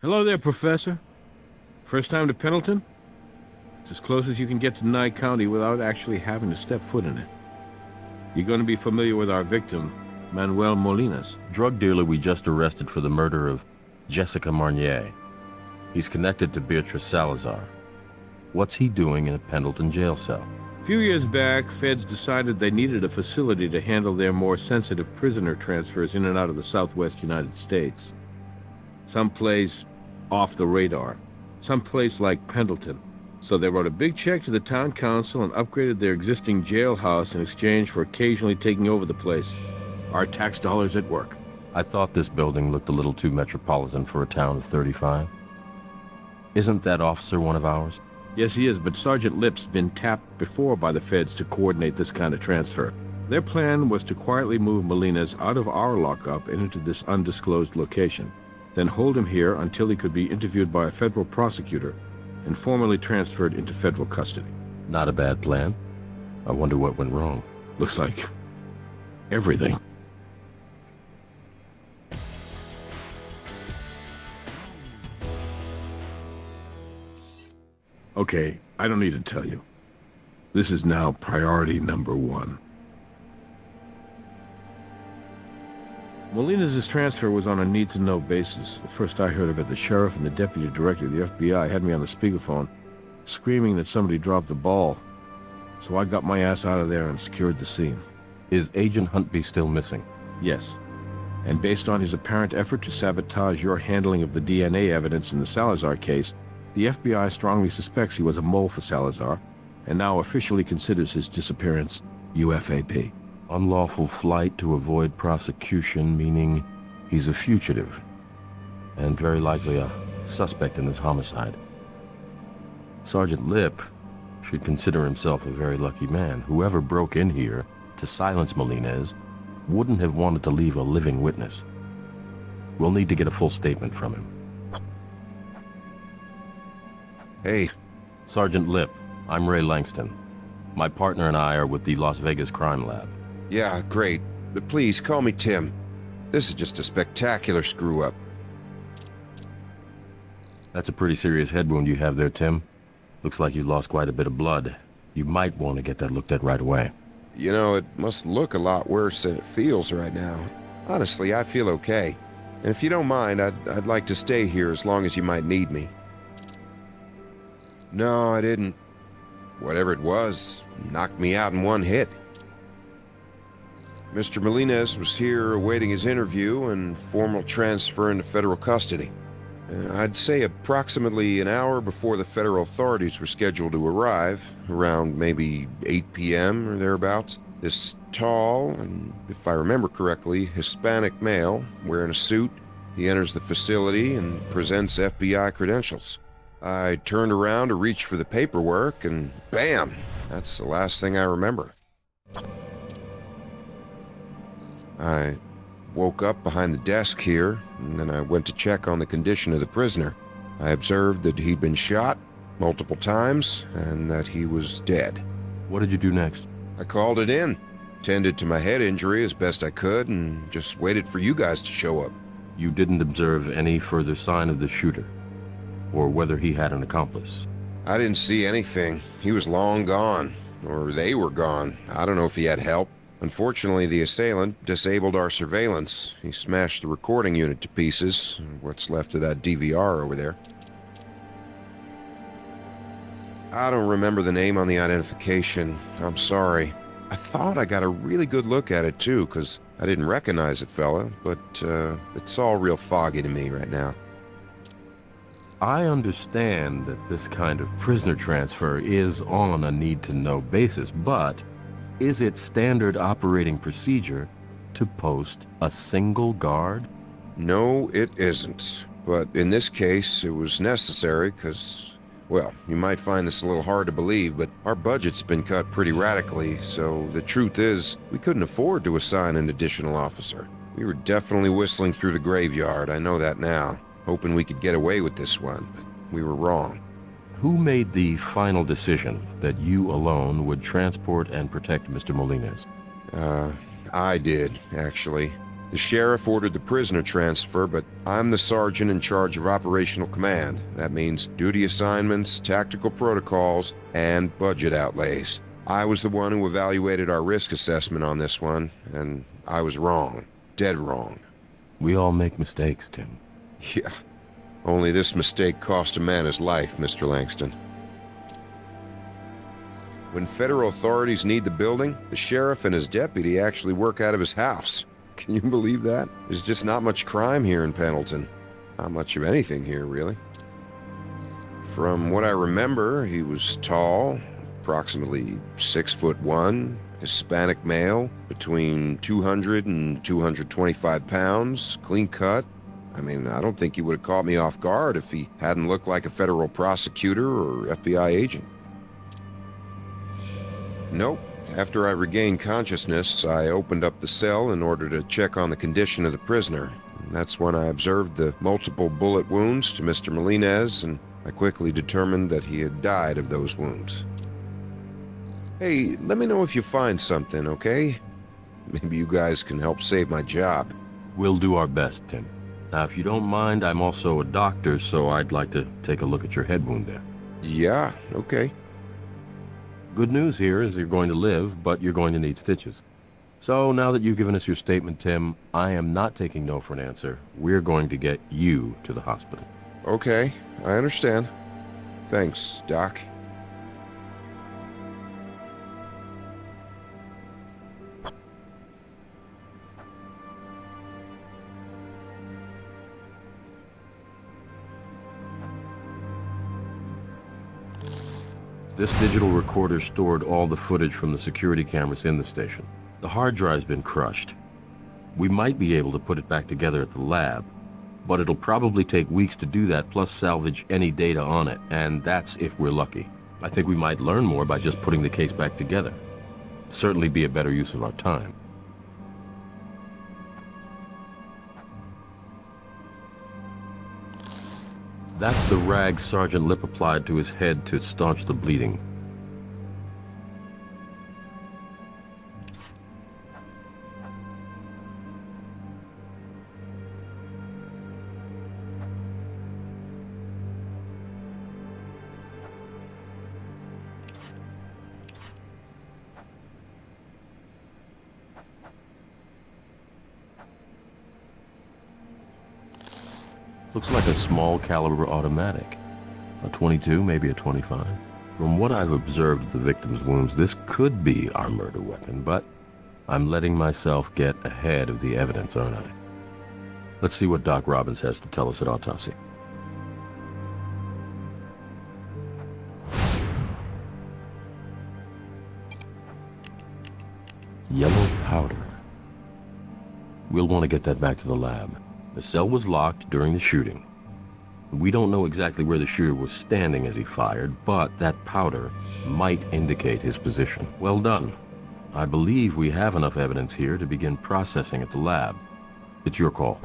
Hello there, Professor. First time to Pendleton? It's as close as you can get to Nye County without actually having to step foot in it. You're going to be familiar with our victim, Manuel Molinas. Drug dealer we just arrested for the murder of Jessica Marnier. He's connected to Beatrice Salazar. What's he doing in a Pendleton jail cell? A few years back, feds decided they needed a facility to handle their more sensitive prisoner transfers in and out of the southwest United States. Someplace off the radar. Someplace like Pendleton. So they wrote a big check to the town council and upgraded their existing jailhouse in exchange for occasionally taking over the place. Our tax dollars at work. I thought this building looked a little too metropolitan for a town of 35. Isn't that officer one of ours? Yes, he is, but Sergeant Lip's been tapped before by the feds to coordinate this kind of transfer. Their plan was to quietly move Molinas out of our lockup and into this undisclosed location, then hold him here until he could be interviewed by a federal prosecutor and formally transferred into federal custody. Not a bad plan. I wonder what went wrong. Looks like everything. Okay, I don't need to tell you. This is now priority number one. Molinas' transfer was on a need-to-know basis. The first I heard of it, the sheriff and the deputy director of the FBI had me on the speakerphone, screaming that somebody dropped the ball. So I got my ass out of there and secured the scene. Is Agent Huntby still missing? Yes. And based on his apparent effort to sabotage your handling of the DNA evidence in the Salazar case, the FBI strongly suspects he was a mole for Salazar, and now officially considers his disappearance UFAP. Unlawful flight to avoid prosecution, meaning he's a fugitive, and very likely a suspect in this homicide. Sergeant Lip should consider himself a very lucky man. Whoever broke in here to silence Molinas wouldn't have wanted to leave a living witness. We'll need to get a full statement from him. Hey. Sergeant Lip, I'm Ray Langston. My partner and I are with the Las Vegas Crime Lab. Yeah, great. But please, call me Tim. This is just a spectacular screw-up. That's a pretty serious head wound you have there, Tim. Looks like you lost quite a bit of blood. You might want to get that looked at right away. You know, it must look a lot worse than it feels right now. Honestly, I feel okay. And if you don't mind, I'd like to stay here as long as you might need me. No, I didn't. Whatever it was, knocked me out in one hit. Mr. Molinas was here awaiting his interview and formal transfer into federal custody. I'd say approximately an hour before the federal authorities were scheduled to arrive, around maybe 8 p.m. or thereabouts, this tall and, if I remember correctly, Hispanic male wearing a suit, he enters the facility and presents FBI credentials. I turned around to reach for the paperwork and bam! That's the last thing I remember. I woke up behind the desk here, and then I went to check on the condition of the prisoner. I observed that he'd been shot multiple times, and that he was dead. What did you do next? I called it in, tended to my head injury as best I could, and just waited for you guys to show up. You didn't observe any further sign of the shooter, or whether he had an accomplice? I didn't see anything. He was long gone, or they were gone. I don't know if he had help. Unfortunately, the assailant disabled our surveillance. He smashed the recording unit to pieces, what's left of that DVR over there. I don't remember the name on the identification. I'm sorry. I thought I got a really good look at it, too, because I didn't recognize it, fella, but it's all real foggy to me right now. I understand that this kind of prisoner transfer is on a need-to-know basis, but is it standard operating procedure to post a single guard? No, it isn't. But in this case, it was necessary because, well, you might find this a little hard to believe, but our budget's been cut pretty radically, so the truth is, we couldn't afford to assign an additional officer. We were definitely whistling through the graveyard, I know that now, hoping we could get away with this one, but we were wrong. Who made the final decision that you alone would transport and protect Mr. Molinas? I did, actually. The sheriff ordered the prisoner transfer, but I'm the sergeant in charge of operational command. That means duty assignments, tactical protocols, and budget outlays. I was the one who evaluated our risk assessment on this one, and I was wrong. Dead wrong. We all make mistakes, Tim. Yeah. Only this mistake cost a man his life, Mr. Langston. When federal authorities need the building, the sheriff and his deputy actually work out of his house. Can you believe that? There's just not much crime here in Pendleton. Not much of anything here, really. From what I remember, he was tall, approximately 6'1", Hispanic male, between 200 and 225 pounds, clean cut. I mean, I don't think he would have caught me off guard if he hadn't looked like a federal prosecutor or FBI agent. Nope. After I regained consciousness, I opened up the cell in order to check on the condition of the prisoner. And that's when I observed the multiple bullet wounds to Mr. Melendez, and I quickly determined that he had died of those wounds. Hey, let me know if you find something, okay? Maybe you guys can help save my job. We'll do our best, Tim. Now, if you don't mind, I'm also a doctor, so I'd like to take a look at your head wound there. Yeah, okay. Good news here is you're going to live, but you're going to need stitches. So now that you've given us your statement, Tim, I am not taking no for an answer. We're going to get you to the hospital. Okay, I understand. Thanks, Doc. This digital recorder stored all the footage from the security cameras in the station. The hard drive's been crushed. We might be able to put it back together at the lab, but it'll probably take weeks to do that, plus salvage any data on it, and that's if we're lucky. I think we might learn more by just putting the case back together. Certainly be a better use of our time. That's the rag Sergeant Lipp applied to his head to staunch the bleeding. Looks like a small caliber automatic. A 22, maybe a 25. From what I've observed of the victim's wounds, this could be our murder weapon, but I'm letting myself get ahead of the evidence, aren't I? Let's see what Doc Robbins has to tell us at autopsy. Yellow powder. We'll want to get that back to the lab. The cell was locked during the shooting. We don't know exactly where the shooter was standing as he fired, but that powder might indicate his position. Well done. I believe we have enough evidence here to begin processing at the lab. It's your call.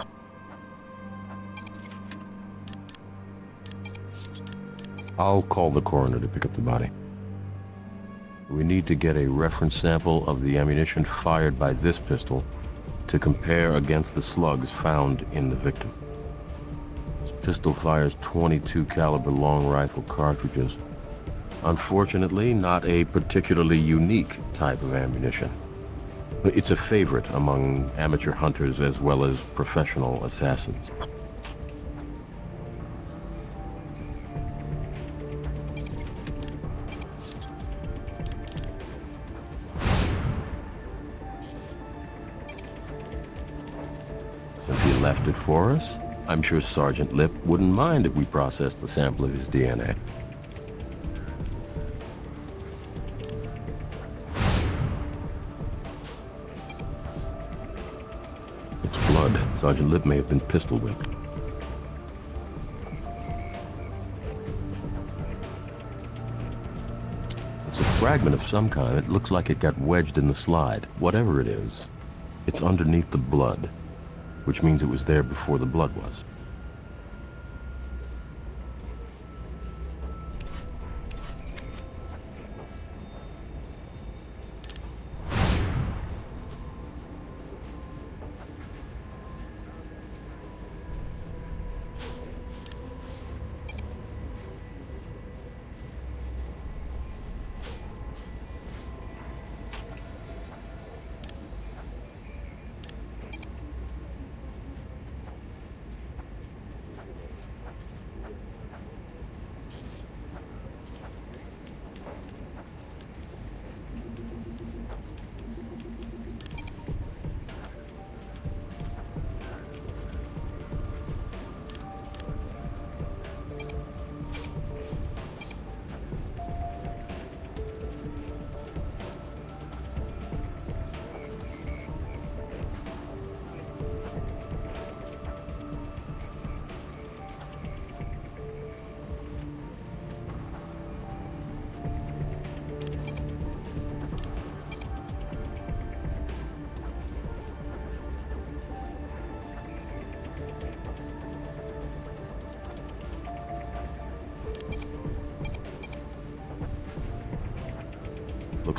I'll call the coroner to pick up the body. We need to get a reference sample of the ammunition fired by this pistol to compare against the slugs found in the victim. This pistol fires .22 caliber long rifle cartridges. Unfortunately, not a particularly unique type of ammunition. It's a favorite among amateur hunters as well as professional assassins. Since he left it for us, I'm sure Sergeant Lipp wouldn't mind if we processed a sample of his DNA. It's blood. Sergeant Lipp may have been pistol whipped. It's a fragment of some kind. It looks like it got wedged in the slide. Whatever it is, it's underneath the blood, which means it was there before the blood was.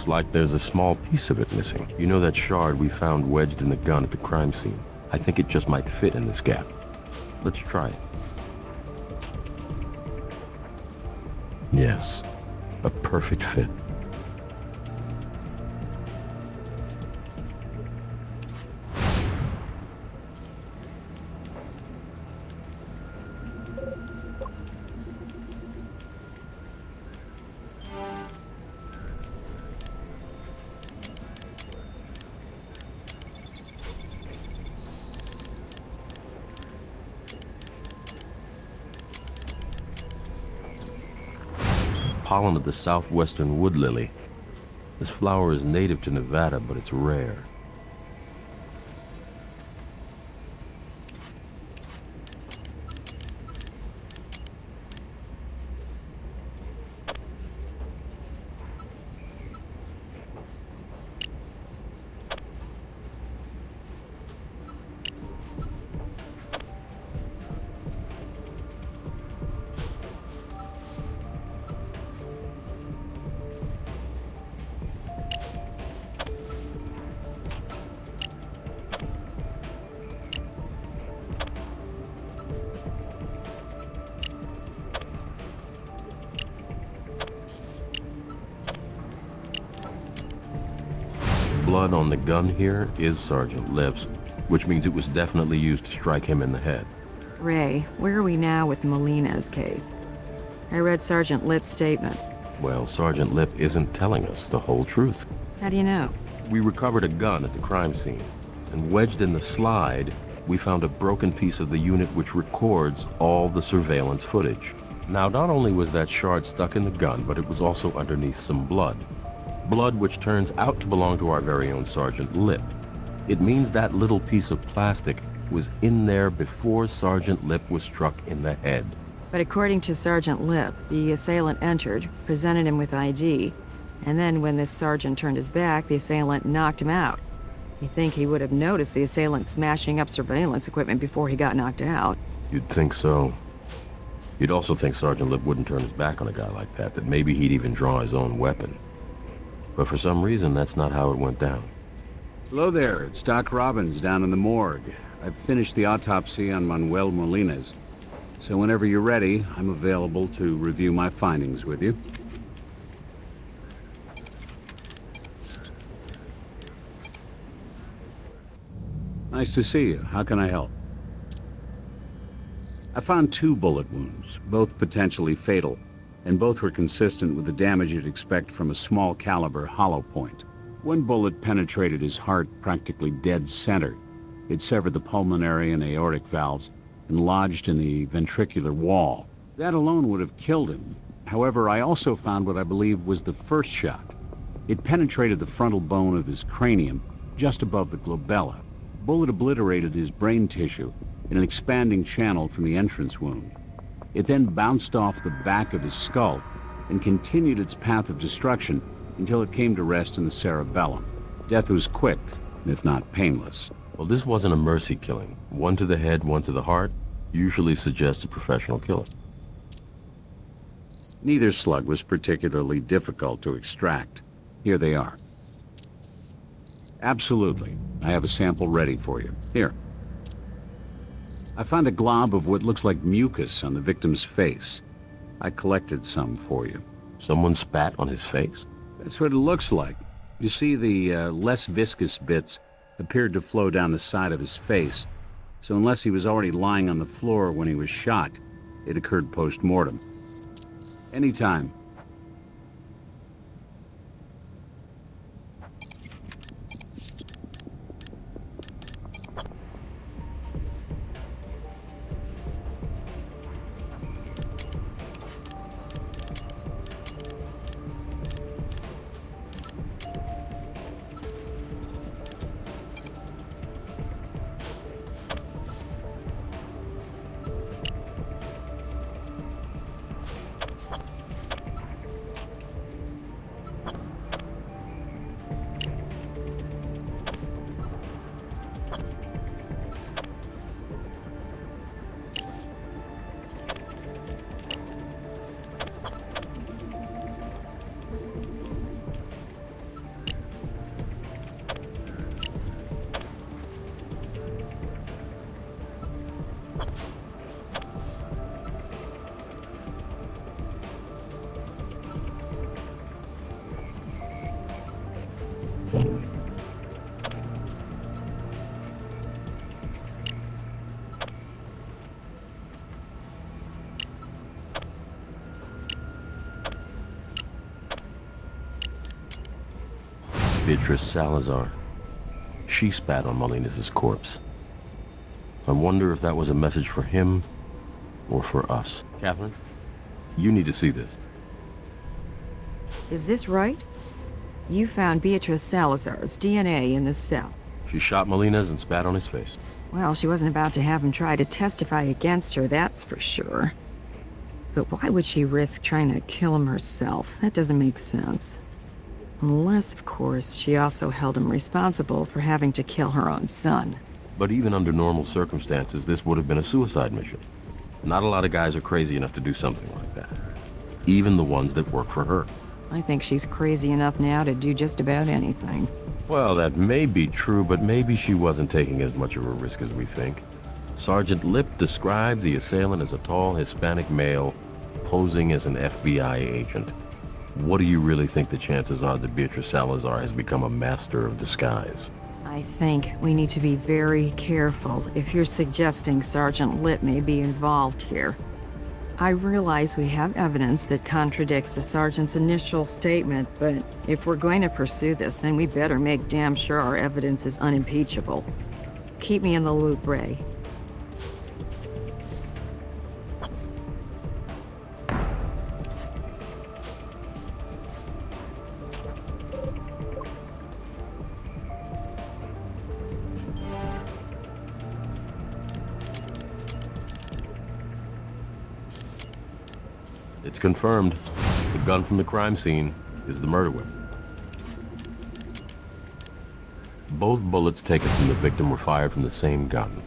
looks like there's a small piece of it missing. You know that shard we found wedged in the gun at the crime scene? I think it just might fit in this gap. Let's try it. Yes, a perfect fit. Pollen of the southwestern wood lily. This flower is native to Nevada, but it's rare. Blood on the gun here is Sergeant Lip's, which means it was definitely used to strike him in the head. Ray, where are we now with Molina's case? I read Sergeant Lip's statement. Well, Sergeant Lip isn't telling us the whole truth. How do you know? We recovered a gun at the crime scene, and wedged in the slide, we found a broken piece of the unit which records all the surveillance footage. Now, not only was that shard stuck in the gun, but it was also underneath some blood. Blood which turns out to belong to our very own Sergeant Lip. It means that little piece of plastic was in there before Sergeant Lip was struck in the head. But according to Sergeant Lip, the assailant entered, presented him with ID, and then when this sergeant turned his back, the assailant knocked him out. You'd think he would have noticed the assailant smashing up surveillance equipment before he got knocked out. You'd think so. You'd also think Sergeant Lip wouldn't turn his back on a guy like that maybe he'd even draw his own weapon. But for some reason, that's not how it went down. Hello there, it's Doc Robbins down in the morgue. I've finished the autopsy on Manuel Molina's. So whenever you're ready, I'm available to review my findings with you. Nice to see you. How can I help? I found 2 bullet wounds, both potentially fatal, and both were consistent with the damage you'd expect from a small caliber hollow point. One bullet penetrated his heart practically dead center. It severed the pulmonary and aortic valves and lodged in the ventricular wall. That alone would have killed him. However, I also found what I believe was the first shot. It penetrated the frontal bone of his cranium, just above the glabella. Bullet obliterated his brain tissue in an expanding channel from the entrance wound. It then bounced off the back of his skull and continued its path of destruction until it came to rest in the cerebellum. Death was quick, if not painless. Well, this wasn't a mercy killing. One to the head, one to the heart usually suggests a professional killer. Neither slug was particularly difficult to extract. Here they are. Absolutely. I have a sample ready for you. Here. I found a glob of what looks like mucus on the victim's face. I collected some for you. Someone spat on his face? That's what it looks like. You see, the less viscous bits appeared to flow down the side of his face. So unless he was already lying on the floor when he was shot, it occurred post-mortem. Anytime. Beatrice Salazar. She spat on Molina's corpse. I wonder if that was a message for him or for us. Catherine, you need to see this. Is this right? You found Beatrice Salazar's DNA in the cell. She shot Molina's and spat on his face. Well, she wasn't about to have him try to testify against her, that's for sure. But why would she risk trying to kill him herself? That doesn't make sense. Unless, of course, she also held him responsible for having to kill her own son. But even under normal circumstances, this would have been a suicide mission. Not a lot of guys are crazy enough to do something like that. Even the ones that work for her. I think she's crazy enough now to do just about anything. Well, that may be true, but maybe she wasn't taking as much of a risk as we think. Sergeant Lip described the assailant as a tall Hispanic male posing as an FBI agent. What do you really think the chances are that Beatrice Salazar has become a master of disguise? I think we need to be very careful if you're suggesting Sergeant Lip may be involved here. I realize we have evidence that contradicts the sergeant's initial statement, but if we're going to pursue this, then we better make damn sure our evidence is unimpeachable. Keep me in the loop, Ray. It's confirmed. The gun from the crime scene is the murder weapon. Both bullets taken from the victim were fired from the same gun.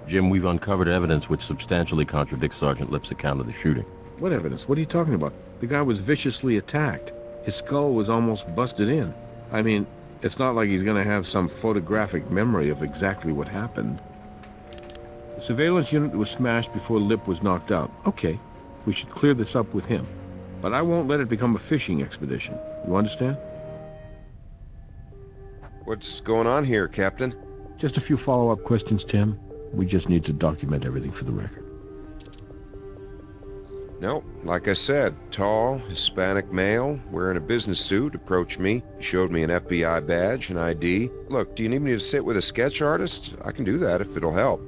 Jim, we've uncovered evidence which substantially contradicts Sergeant Lip's account of the shooting. What evidence? What are you talking about? The guy was viciously attacked. His skull was almost busted in. I mean, it's not like he's gonna have some photographic memory of exactly what happened. The surveillance unit was smashed before Lip was knocked out. Okay, we should clear this up with him. But I won't let it become a fishing expedition. You understand? What's going on here, Captain? Just a few follow-up questions, Tim. We just need to document everything for the record. No, like I said, tall, Hispanic male, wearing a business suit, approached me. He showed me an FBI badge, an ID. Look, do you need me to sit with a sketch artist? I can do that if it'll help.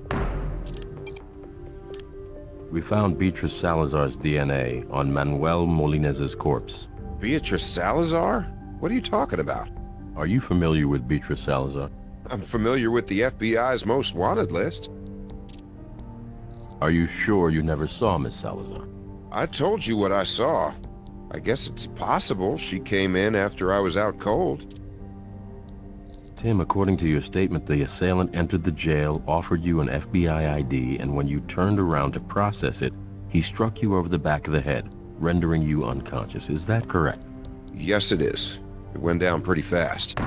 We found Beatrice Salazar's DNA on Manuel Molinez's corpse. Beatrice Salazar? What are you talking about? Are you familiar with Beatrice Salazar? I'm familiar with the FBI's most wanted list. Are you sure you never saw Miss Salazar? I told you what I saw. I guess it's possible she came in after I was out cold. Tim, according to your statement, the assailant entered the jail, offered you an FBI ID, and when you turned around to process it, he struck you over the back of the head, rendering you unconscious. Is that correct? Yes, it is. It went down pretty fast.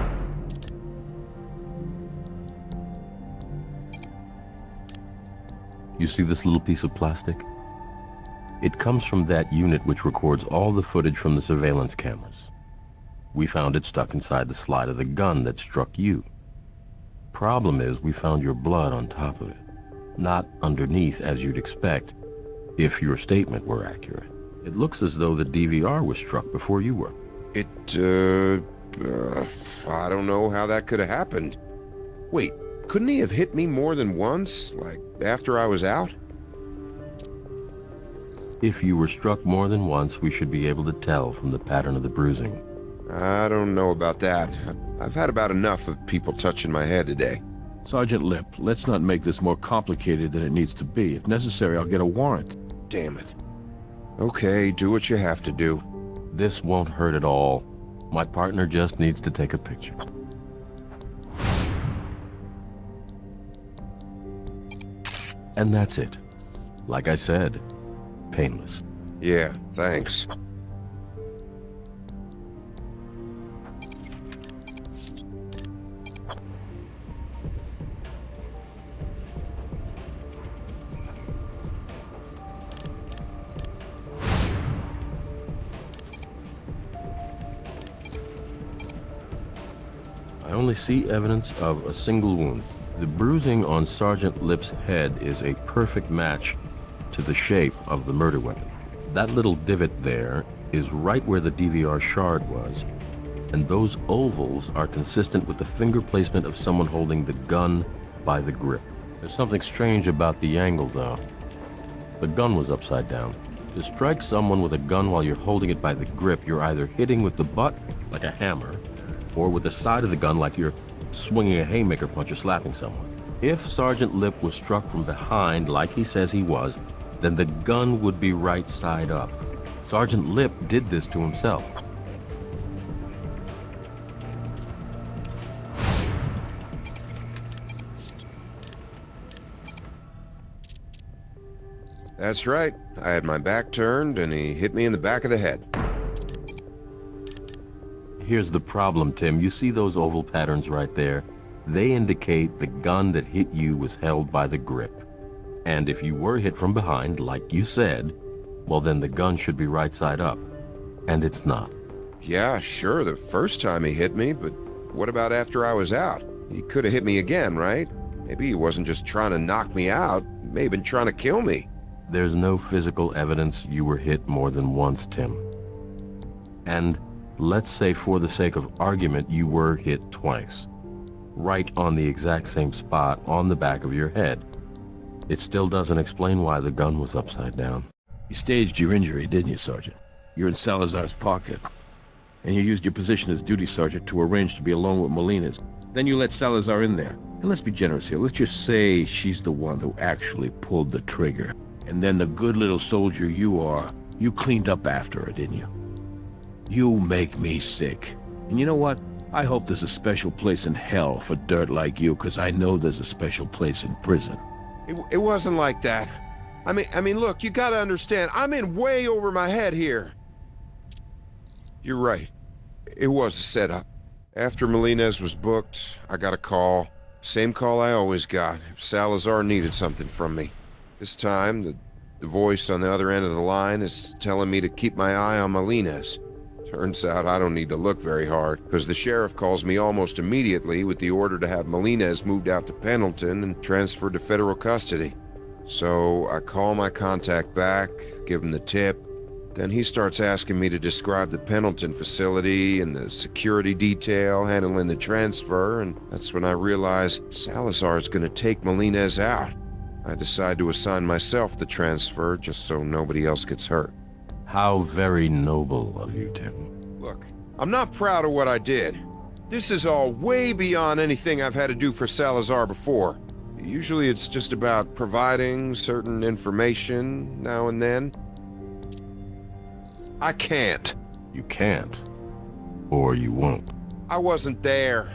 You see this little piece of plastic? It comes from that unit which records all the footage from the surveillance cameras. We found it stuck inside the slide of the gun that struck you. Problem is, we found your blood on top of it, not underneath as you'd expect, if your statement were accurate. It looks as though the DVR was struck before you were. I don't know how that could have happened. Wait, couldn't he have hit me more than once, like after I was out? If you were struck more than once, we should be able to tell from the pattern of the bruising. I don't know about that. I've had about enough of people touching my head today. Sergeant Lip, let's not make this more complicated than it needs to be. If necessary, I'll get a warrant. Damn it. Okay, do what you have to do. This won't hurt at all. My partner just needs to take a picture. And that's it. Like I said, painless. Yeah, thanks. I only see evidence of a single wound. The bruising on Sergeant Lip's head is a perfect match to the shape of the murder weapon. That little divot there is right where the DVR shard was, and those ovals are consistent with the finger placement of someone holding the gun by the grip. There's something strange about the angle, though. The gun was upside down. To strike someone with a gun while you're holding it by the grip, you're either hitting with the butt, like a hammer, or with the side of the gun like you're swinging a haymaker punch or slapping someone. If Sergeant Lip was struck from behind, like he says he was, then the gun would be right side up. Sergeant Lip did this to himself. That's right. I had my back turned, and he hit me in the back of the head. Here's the problem, Tim. You see those oval patterns right there? They indicate the gun that hit you was held by the grip. And if you were hit from behind, like you said, well, then the gun should be right side up. And it's not. Yeah, sure, the first time he hit me, but what about after I was out? He could have hit me again, right? Maybe he wasn't just trying to knock me out. He may have been trying to kill me. There's no physical evidence you were hit more than once, Tim. And let's say for the sake of argument, you were hit twice. Right on the exact same spot on the back of your head. It still doesn't explain why the gun was upside down. You staged your injury, didn't you, Sergeant? You're in Salazar's pocket. And you used your position as duty sergeant to arrange to be alone with Molina's. Then you let Salazar in there. And let's be generous here. Let's just say she's the one who actually pulled the trigger. And then the good little soldier you are, you cleaned up after her, didn't you? You make me sick. And you know what? I hope there's a special place in hell for dirt like you, because I know there's a special place in prison. It wasn't like that. I mean, look, you gotta understand, I'm in way over my head here. You're right. It was a setup. After Molina's was booked, I got a call. Same call I always got, if Salazar needed something from me. This time, the voice on the other end of the line is telling me to keep my eye on Molina's. Turns out I don't need to look very hard, because the sheriff calls me almost immediately with the order to have Molina's moved out to Pendleton and transferred to federal custody. So I call my contact back, give him the tip. Then he starts asking me to describe the Pendleton facility and the security detail handling the transfer, and that's when I realize Salazar's gonna take Molina's out. I decide to assign myself the transfer just so nobody else gets hurt. How very noble of you, Tim. Look, I'm not proud of what I did. This is all way beyond anything I've had to do for Salazar before. Usually it's just about providing certain information now and then. I can't. You can't. Or you won't. I wasn't there.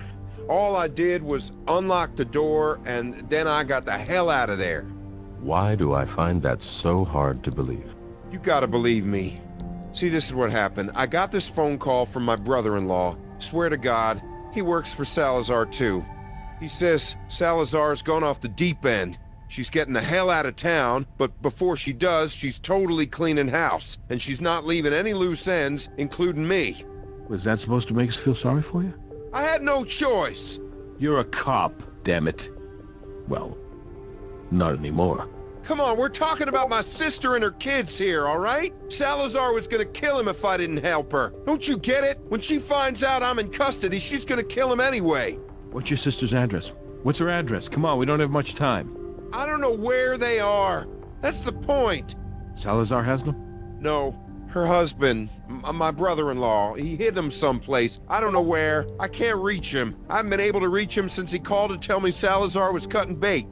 All I did was unlock the door, and then I got the hell out of there. Why do I find that so hard to believe? You gotta believe me. See, this is what happened. I got this phone call from my brother-in-law. Swear to God, he works for Salazar too. He says Salazar's gone off the deep end. She's getting the hell out of town, but before she does, she's totally cleaning house, and she's not leaving any loose ends, including me. Was that supposed to make us feel sorry for you? I had no choice. You're a cop, damn it. Well, not anymore. Come on, we're talking about my sister and her kids here, all right? Salazar was gonna kill him if I didn't help her. Don't you get it? When she finds out I'm in custody, she's gonna kill him anyway. What's your sister's address? What's her address? Come on, we don't have much time. I don't know where they are. That's the point. Salazar has them? No, her husband, my brother-in-law, he hid them someplace. I don't know where. I can't reach him. I haven't been able to reach him since he called to tell me Salazar was cutting bait.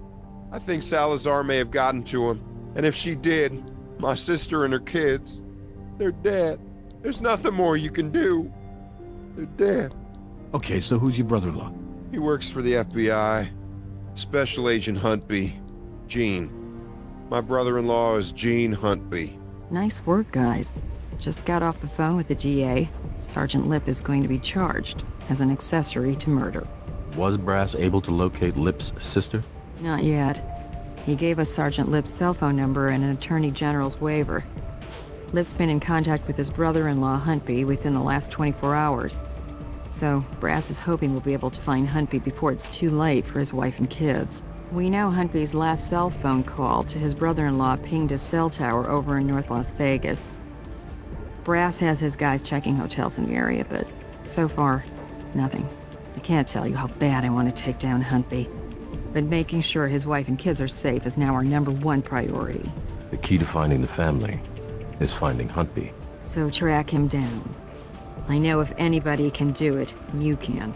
I think Salazar may have gotten to him. And if she did, my sister and her kids, they're dead. There's nothing more you can do. They're dead. Okay, so who's your brother-in-law? He works for the FBI. Special Agent Huntby. Gene. My brother-in-law is Gene Huntby. Nice work, guys. Just got off the phone with the DA. Sergeant Lip is going to be charged as an accessory to murder. Was Brass able to locate Lip's sister? Not yet. He gave us Sergeant Lip's cell phone number and an Attorney General's waiver. Lip's been in contact with his brother-in-law, Huntby, within the last 24 hours. So, Brass is hoping we'll be able to find Huntby before it's too late for his wife and kids. We know Huntby's last cell phone call to his brother-in-law pinged a cell tower over in North Las Vegas. Brass has his guys checking hotels in the area, but so far, nothing. I can't tell you how bad I want to take down Huntby, but making sure his wife and kids are safe is now our #1 priority. The key to finding the family is finding Huntby. So track him down. I know if anybody can do it, you can.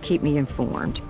Keep me informed.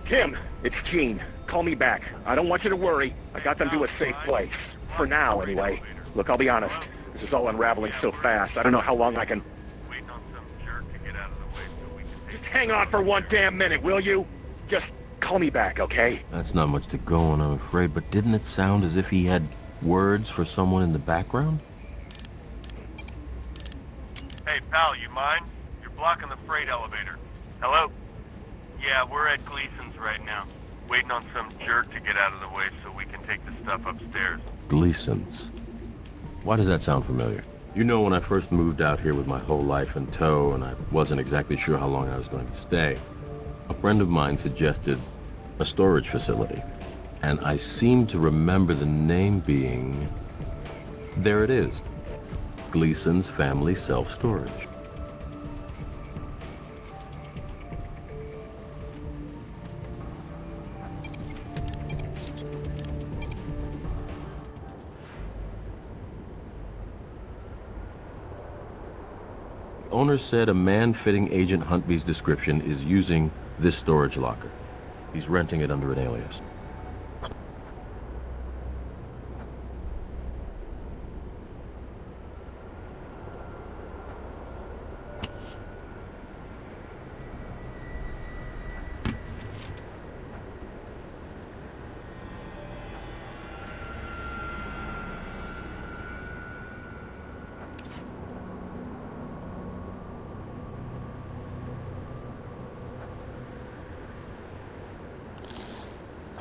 Tim, it's Gene. Call me back. I don't want you to worry. I got them to a safe place. For now, anyway. Look, I'll be honest. This is all unraveling so fast. I don't know how long I can... Waiting on some jerk to get out of the way so we can take... Just hang on for one damn minute, will you? Just call me back, okay? That's not much to go on, I'm afraid, but didn't it sound as if he had words for someone in the background? Hey, pal, you mind? You're blocking the freight elevator. Hello? Yeah, we're at Gleason's right now. Waiting on some jerk to get out of the way so we can take the stuff upstairs. Gleason's. Why does that sound familiar? You know, when I first moved out here with my whole life in tow and I wasn't exactly sure how long I was going to stay, a friend of mine suggested a storage facility. And I seem to remember the name being... There it is. Gleason's Family Self-Storage. Owner said a man fitting Agent Huntby's description is using this storage locker. He's renting it under an alias.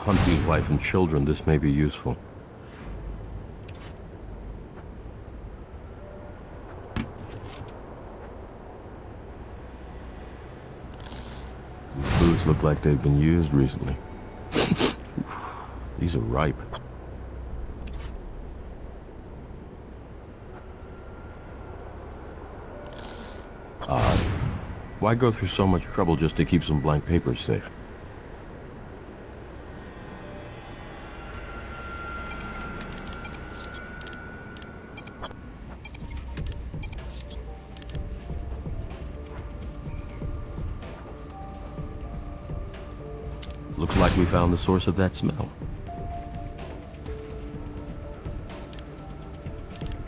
Huntby's wife and children, this may be useful. These boots look like they've been used recently. These are ripe. Odd. Why go through so much trouble just to keep some blank papers safe? Looks like we found the source of that smell.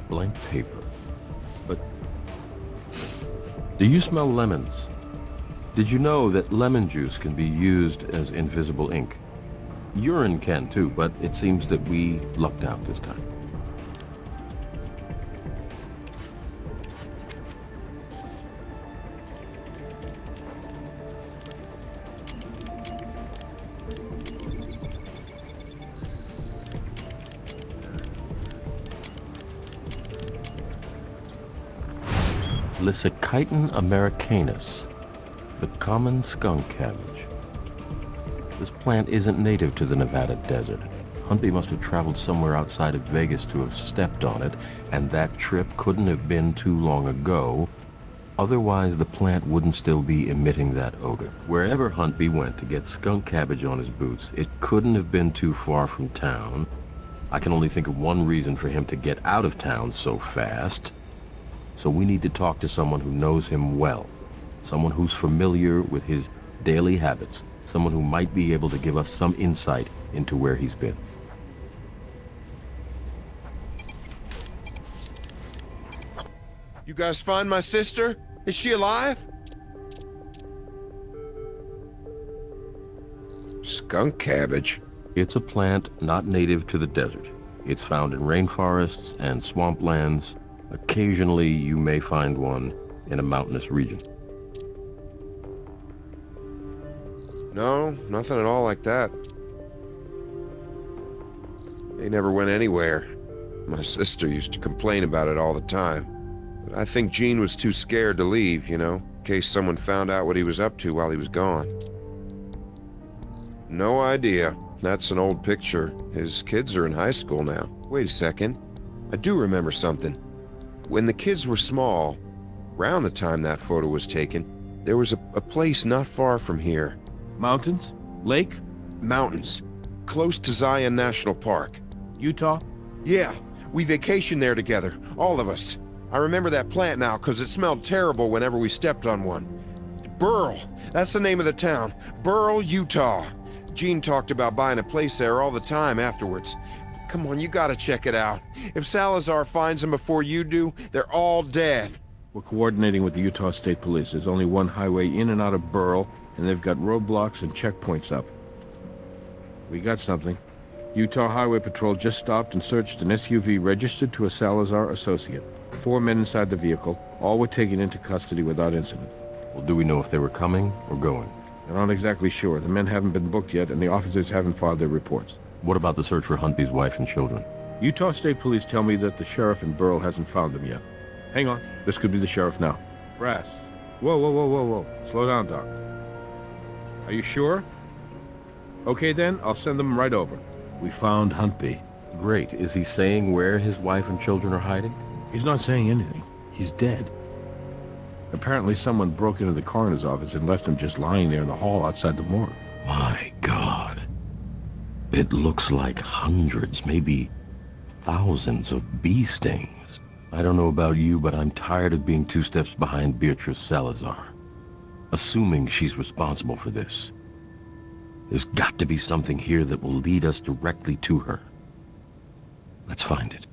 Blank paper. But... do you smell lemons? Did you know that lemon juice can be used as invisible ink? Urine can too, but it seems that we lucked out this time. Lysichiton americanus, the common skunk cabbage. This plant isn't native to the Nevada desert. Huntby must have traveled somewhere outside of Vegas to have stepped on it, and that trip couldn't have been too long ago. Otherwise, the plant wouldn't still be emitting that odor. Wherever Huntby went to get skunk cabbage on his boots, it couldn't have been too far from town. I can only think of one reason for him to get out of town so fast. So we need to talk to someone who knows him well, someone who's familiar with his daily habits, someone who might be able to give us some insight into where he's been. You guys find my sister? Is she alive? Skunk cabbage. It's a plant not native to the desert. It's found in rainforests and swamplands, Occasionally, you may find one in a mountainous region. No, nothing at all like that. They never went anywhere. My sister used to complain about it all the time. But I think Gene was too scared to leave, you know, in case someone found out what he was up to while he was gone. No idea. That's an old picture. His kids are in high school now. Wait a second. I do remember something. When the kids were small, around the time that photo was taken, there was a place not far from here. Mountains? Lake? Mountains. Close to Zion National Park. Utah? Yeah, we vacationed there together, all of us. I remember that plant now because it smelled terrible whenever we stepped on one. Burl, that's the name of the town. Burl, Utah. Gene talked about buying a place there all the time afterwards. Come on, you gotta check it out. If Salazar finds them before you do, they're all dead. We're coordinating with the Utah State Police. There's only one highway in and out of Burl, and they've got roadblocks and checkpoints up. We got something. Utah Highway Patrol just stopped and searched an SUV registered to a Salazar associate. 4 men inside the vehicle. All were taken into custody without incident. Well, do we know if they were coming or going? They're not exactly sure. The men haven't been booked yet, and the officers haven't filed their reports. What about the search for Huntby's wife and children? Utah State Police tell me that the sheriff in Burl hasn't found them yet. Hang on. This could be the sheriff now. Brass. Whoa. Slow down, Doc. Are you sure? Okay then, I'll send them right over. We found Huntby. Great. Is he saying where his wife and children are hiding? He's not saying anything. He's dead. Apparently someone broke into the coroner's office and left them just lying there in the hall outside the morgue. My God. It looks like hundreds, maybe thousands of bee stings. I don't know about you, but I'm tired of being 2 steps behind Beatrice Salazar. Assuming she's responsible for this. There's got to be something here that will lead us directly to her. Let's find it.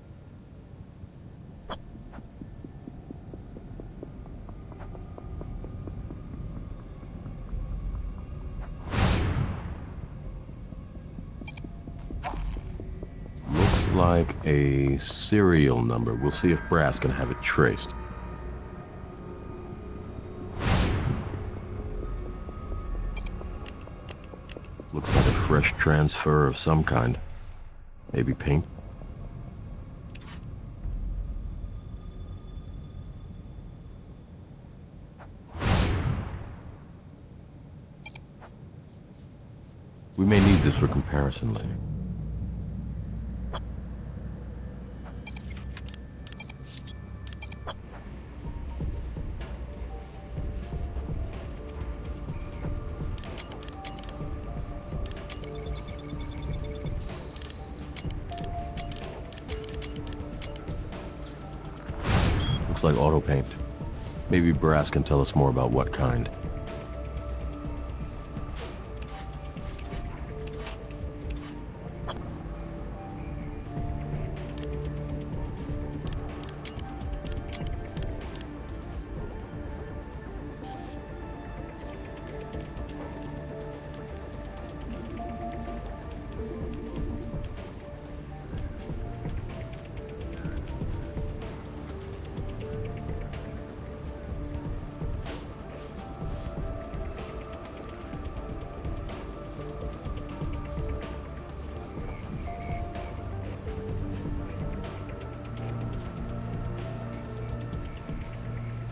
Looks like a serial number. We'll see if Brass can have it traced. Looks like a fresh transfer of some kind. Maybe paint. We may need this for comparison later. Looks like auto paint. Maybe Brass can tell us more about what kind.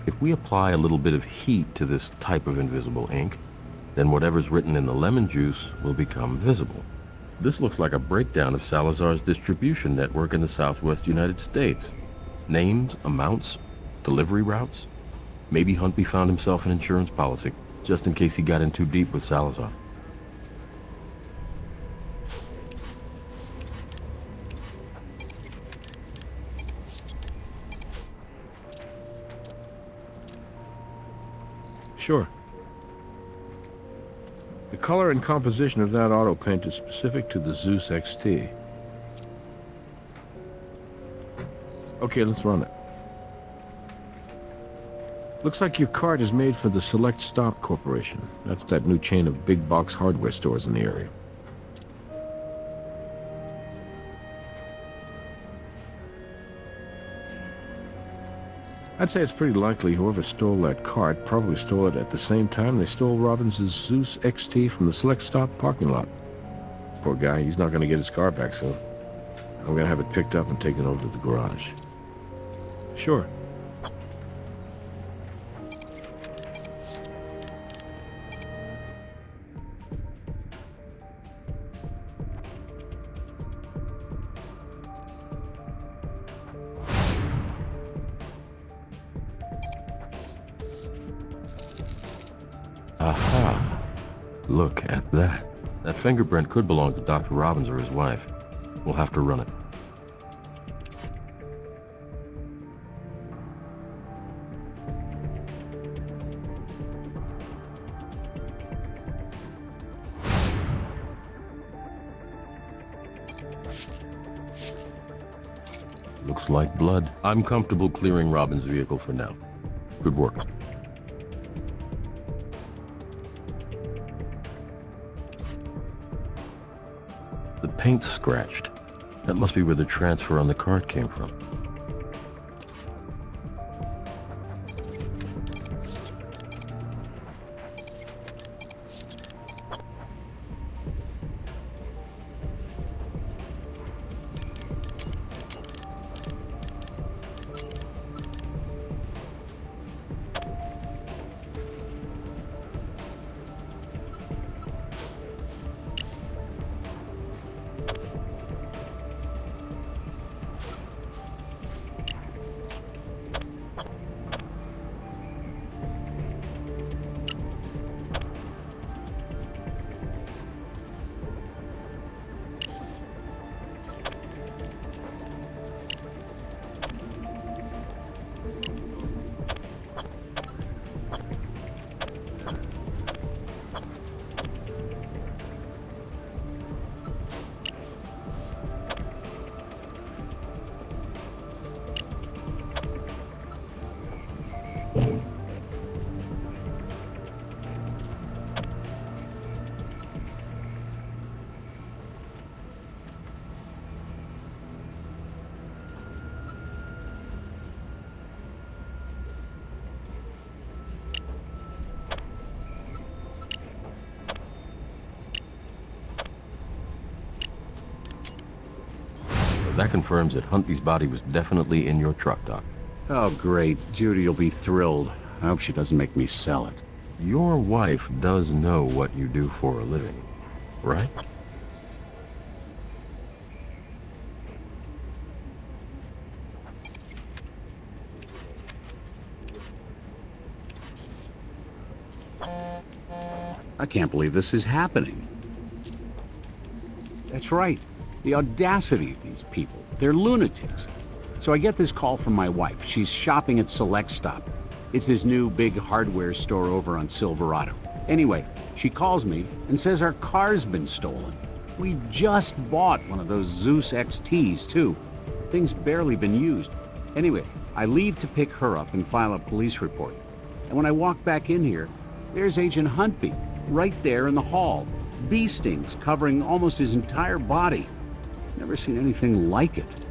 If we apply a little bit of heat to this type of invisible ink, then whatever's written in the lemon juice will become visible. This looks like a breakdown of Salazar's distribution network in the southwest United States. Names, amounts, delivery routes. Maybe Huntby found himself an insurance policy, just in case he got in too deep with Salazar. Sure. The color and composition of that auto paint is specific to the Zeus XT. Okay, let's run it. Looks like your card is made for the Select Stop Corporation. That's that new chain of big box hardware stores in the area. I'd say it's pretty likely whoever stole that cart probably stole it at the same time they stole Robbins' Zeus XT from the Select Stop parking lot. Poor guy, he's not going to get his car back soon. I'm going to have it picked up and taken over to the garage. Sure. Aha! Look at that. That fingerprint could belong to Dr. Robbins or his wife. We'll have to run it. Looks like blood. I'm comfortable clearing Robbins' vehicle for now. Good work. The paint's scratched. That must be where the transfer on the cart came from. That confirms that Huntby's body was definitely in your truck, Doc. Oh, great. Judy'll be thrilled. I hope she doesn't make me sell it. Your wife does know what you do for a living, right? I can't believe this is happening. That's right. The audacity of these people. They're lunatics. So I get this call from my wife. She's shopping at Select Stop. It's this new big hardware store over on Silverado. Anyway, she calls me and says our car's been stolen. We just bought one of those Zeus XTs, too. Thing's barely been used. Anyway, I leave to pick her up and file a police report. And when I walk back in here, there's Agent Huntby, right there in the hall. Bee stings covering almost his entire body. Never seen anything like it.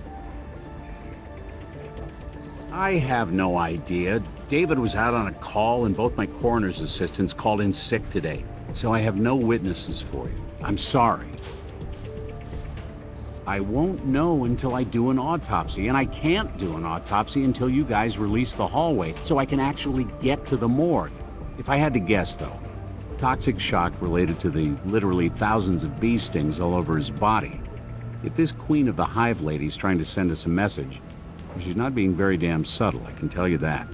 I have no idea. David was out on a call and both my coroner's assistants called in sick today. So I have no witnesses for you. I'm sorry. I won't know until I do an autopsy, and I can't do an autopsy until you guys release the hallway so I can actually get to the morgue. If I had to guess, though, toxic shock related to the literally thousands of bee stings all over his body. If this Queen of the Hive lady's trying to send us a message, she's not being very damn subtle, I can tell you that.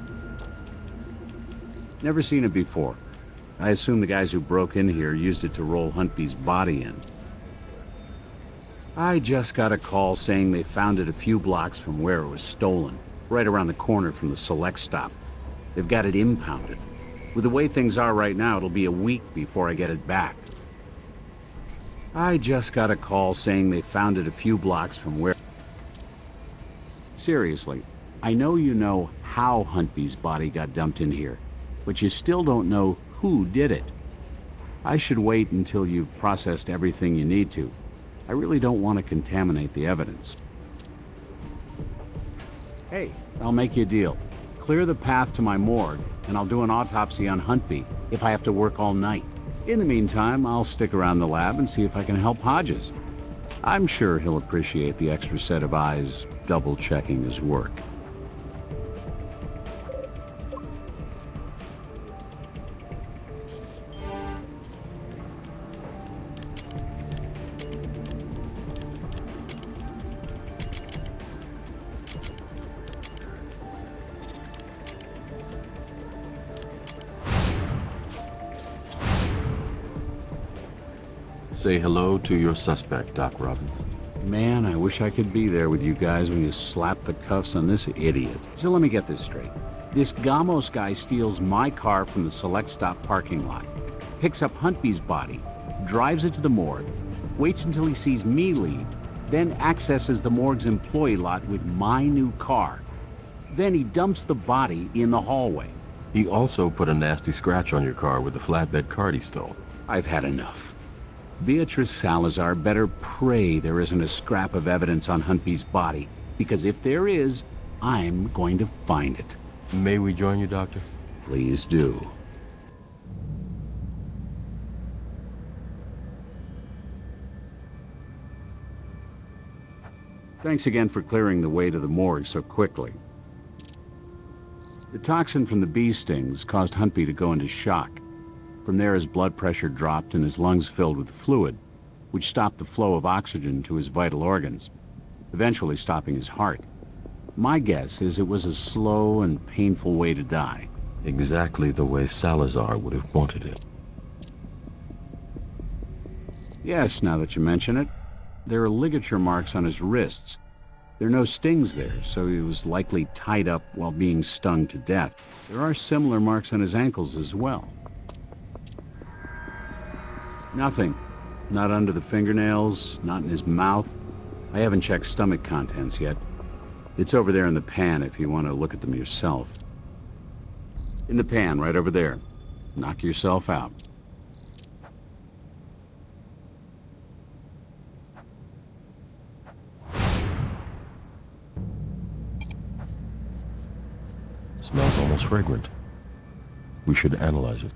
Never seen it before. I assume the guys who broke in here used it to roll Huntby's body in. I just got a call saying they found it a few blocks from where it was stolen, right around the corner from the Select Stop. They've got it impounded. With the way things are right now, it'll be a week before I get it back. I just got a call saying they found it a few blocks from where... Seriously, I know you know how Huntby's body got dumped in here, but you still don't know who did it. I should wait until you've processed everything you need to. I really don't want to contaminate the evidence. Hey, I'll make you a deal. Clear the path to my morgue, and I'll do an autopsy on Huntby if I have to work all night. In the meantime, I'll stick around the lab and see if I can help Hodges. I'm sure he'll appreciate the extra set of eyes double-checking his work. Say hello to your suspect, Doc Robbins. Man, I wish I could be there with you guys when you slap the cuffs on this idiot. So let me get this straight. This Gamos guy steals my car from the Select Stop parking lot, picks up Huntby's body, drives it to the morgue, waits until he sees me leave, then accesses the morgue's employee lot with my new car. Then he dumps the body in the hallway. He also put a nasty scratch on your car with the flatbed cart he stole. I've had enough. Beatrice Salazar better pray there isn't a scrap of evidence on Huntby's body, because if there is, I'm going to find it. May we join you, Doctor? Please do. Thanks again for clearing the way to the morgue so quickly. The toxin from the bee stings caused Huntby to go into shock. From there, his blood pressure dropped and his lungs filled with fluid, which stopped the flow of oxygen to his vital organs, eventually stopping his heart. My guess is it was a slow and painful way to die. Exactly the way Salazar would have wanted it. Yes, now that you mention it, there are ligature marks on his wrists. There are no stings there, so he was likely tied up while being stung to death. There are similar marks on his ankles as well. Nothing. Not under the fingernails, not in his mouth. I haven't checked stomach contents yet. It's over there in the pan if you want to look at them yourself. In the pan, right over there. Knock yourself out. Smells almost fragrant. We should analyze it.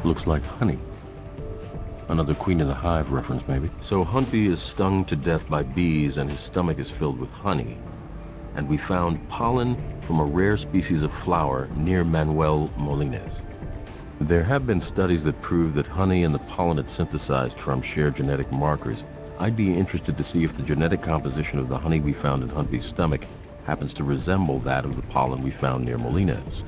Looks like honey. Another Queen of the Hive reference, maybe. So Huntby is stung to death by bees and his stomach is filled with honey. And we found pollen from a rare species of flower near Manuel Molines. There have been studies that prove that honey and the pollen it synthesized from share genetic markers. I'd be interested to see if the genetic composition of the honey we found in Huntby's stomach happens to resemble that of the pollen we found near Molines.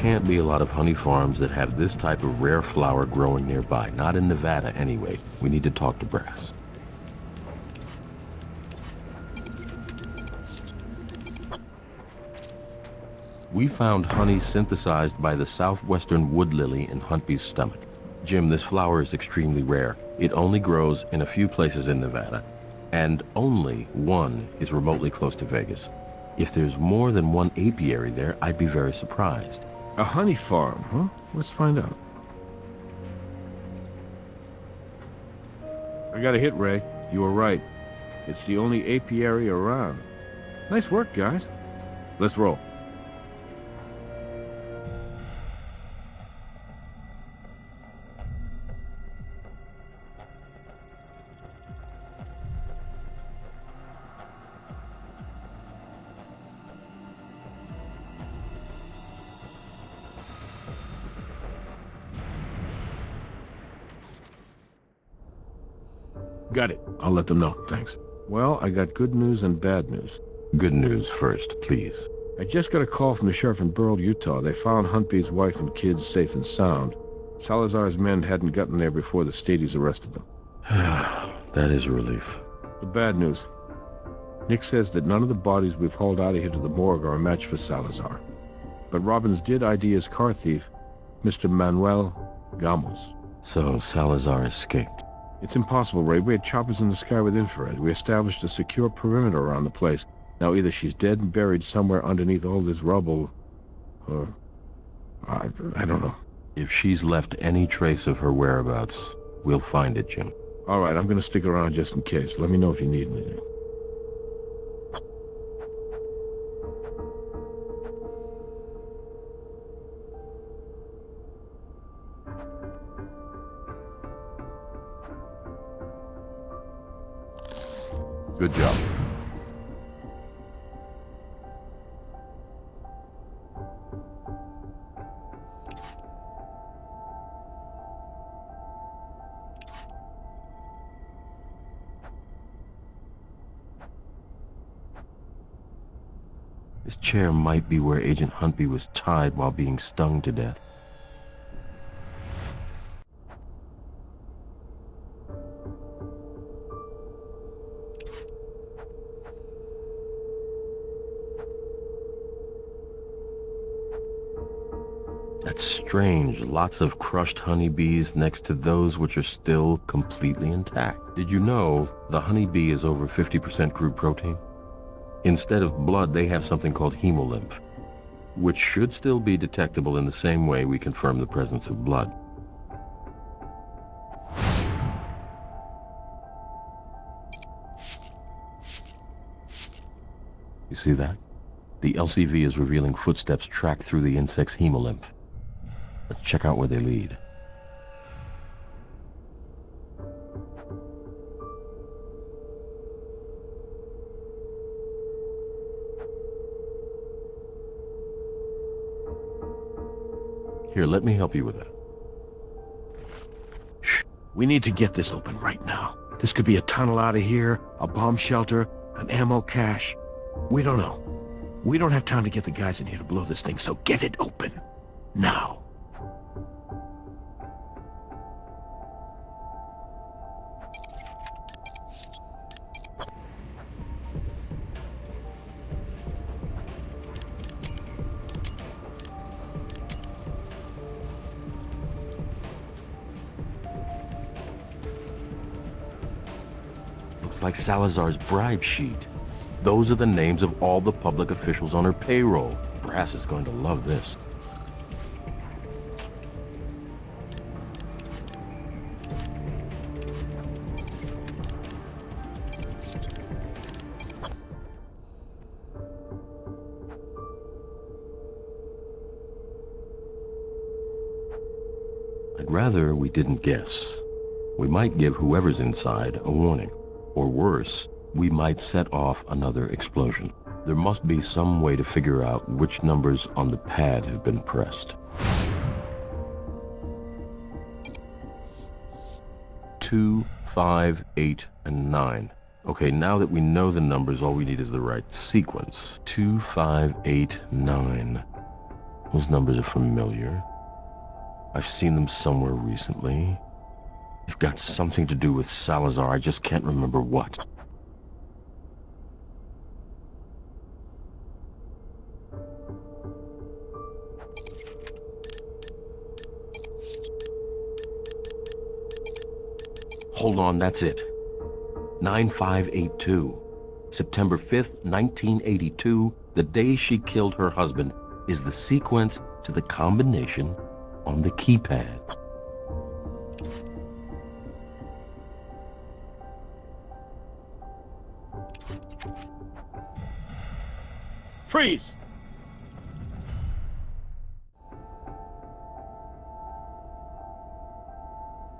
can't be a lot of honey farms that have this type of rare flower growing nearby. Not in Nevada, anyway. We need to talk to Brass. We found honey synthesized by the southwestern wood lily in Huntby's stomach. Jim, this flower is extremely rare. It only grows in a few places in Nevada, and only one is remotely close to Vegas. If there's more than one apiary there, I'd be very surprised. A honey farm, huh? Let's find out. I got a hit, Ray. You were right. It's the only apiary around. Nice work, guys. Let's roll. Got it. I'll let them know. Thanks. Well, I got good news and bad news. Good news first, please. I just got a call from the sheriff in Burl, Utah. They found Huntby's wife and kids safe and sound. Salazar's men hadn't gotten there before the Stadies arrested them. That is a relief. The bad news. Nick says that none of the bodies we've hauled out of here to the morgue are a match for Salazar. But Robbins did ID his car thief, Mr. Manuel Gamos. So Salazar escaped. It's impossible, Ray. We had choppers in the sky with infrared. We established a secure perimeter around the place. Now either she's dead and buried somewhere underneath all this rubble, or... I don't know. If she's left any trace of her whereabouts, we'll find it, Jim. All right, I'm gonna stick around just in case. Let me know if you need anything. Good job. This chair might be where Agent Huntby was tied while being stung to death. That's strange. Lots of crushed honeybees next to those which are still completely intact. Did you know the honeybee is over 50% crude protein? Instead of blood, they have something called hemolymph, which should still be detectable in the same way we confirm the presence of blood. You see that? The LCV is revealing footsteps tracked through the insect's hemolymph. Let's check out where they lead. Here, let me help you with that. Shh. We need to get this open right now. This could be a tunnel out of here, a bomb shelter, an ammo cache. We don't know. We don't have time to get the guys in here to blow this thing, so get it open. Now. Looks like Salazar's bribe sheet. Those are the names of all the public officials on her payroll. Brass is going to love this. I'd rather we didn't guess. We might give whoever's inside a warning. Or worse, we might set off another explosion. There must be some way to figure out which numbers on the pad have been pressed. 2, 5, 8, and 9. Okay, now that we know the numbers, all we need is the right sequence. 2, 5, 8, 9. Those numbers are familiar. I've seen them somewhere recently. They've got something to do with Salazar. I just can't remember what. Hold on, that's it. 9582. September 5th, 1982, the day she killed her husband, is the sequence to the combination on the keypad. Freeze!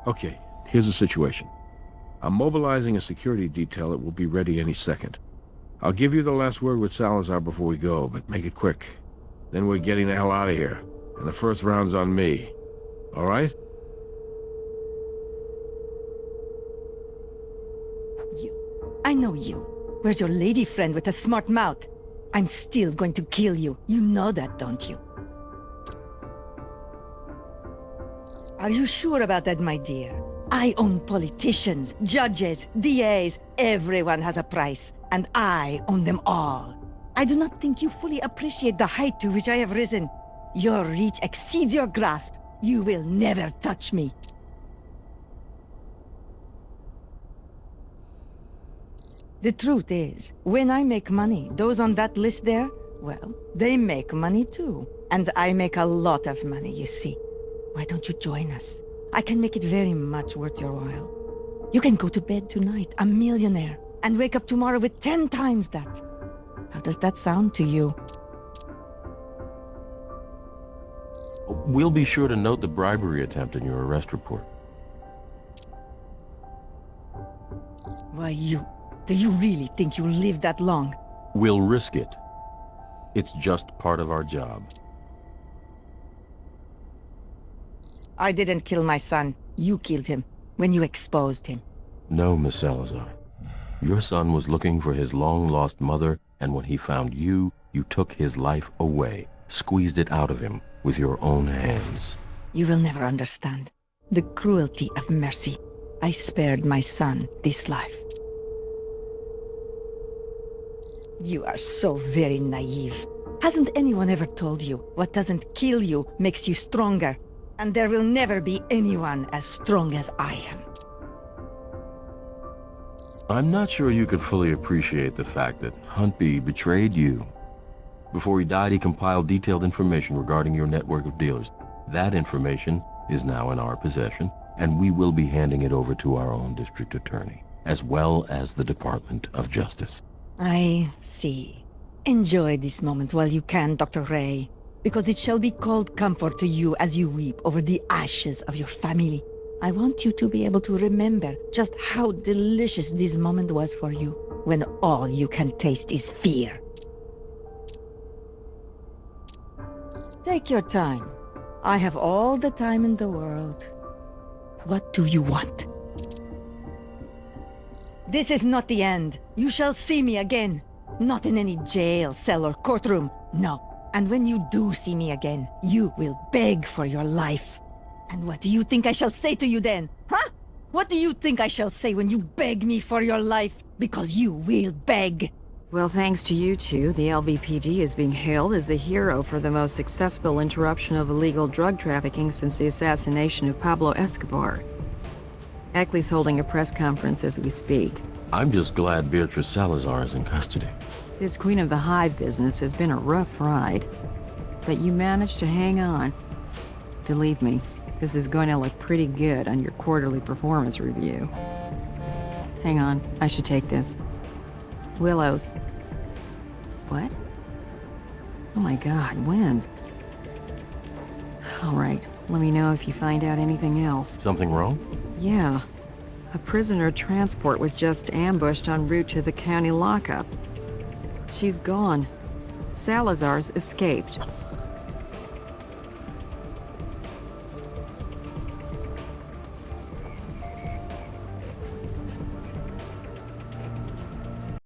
Okay, here's the situation. I'm mobilizing a security detail that will be ready any second. I'll give you the last word with Salazar before we go, but make it quick. Then we're getting the hell out of here, and the first round's on me. All right? I know you. Where's your lady friend with a smart mouth? I'm still going to kill you. You know that, don't you? Are you sure about that, my dear? I own politicians, judges, DAs. Everyone has a price, and I own them all. I do not think you fully appreciate the height to which I have risen. Your reach exceeds your grasp. You will never touch me. The truth is, when I make money, those on that list there, well, they make money too. And I make a lot of money, you see. Why don't you join us? I can make it very much worth your while. You can go to bed tonight, a millionaire, and wake up tomorrow with 10 times that. How does that sound to you? We'll be sure to note the bribery attempt in your arrest report. Why, do you really think you'll live that long? We'll risk it. It's just part of our job. I didn't kill my son. You killed him when you exposed him. No, Miss Salazar. Your son was looking for his long-lost mother, and when he found you, you took his life away, squeezed it out of him with your own hands. You will never understand the cruelty of mercy. I spared my son this life. You are so very naive. Hasn't anyone ever told you what doesn't kill you makes you stronger? And there will never be anyone as strong as I am. I'm not sure you could fully appreciate the fact that Huntby betrayed you. Before he died, he compiled detailed information regarding your network of dealers. That information is now in our possession, and we will be handing it over to our own district attorney, as well as the Department of Justice. I see. Enjoy this moment while you can, Dr. Ray, because it shall be called comfort to you as you weep over the ashes of your family. I want you to be able to remember just how delicious this moment was for you, when all you can taste is fear. Take your time. I have all the time in the world. What do you want? This is not the end. You shall see me again. Not in any jail, cell, or courtroom. No. And when you do see me again, you will beg for your life. And what do you think I shall say to you then? Huh? What do you think I shall say when you beg me for your life? Because you will beg. Well, thanks to you two, the LVPD is being hailed as the hero for the most successful interruption of illegal drug trafficking since the assassination of Pablo Escobar. Eckley's holding a press conference as we speak. I'm just glad Beatrice Salazar is in custody. This Queen of the Hive business has been a rough ride, but you managed to hang on. Believe me, this is going to look pretty good on your quarterly performance review. Hang on, I should take this. Willows. What? Oh my God, when? All right, let me know if you find out anything else. Something wrong? Yeah. A prisoner transport was just ambushed en route to the county lockup. She's gone. Salazar's escaped.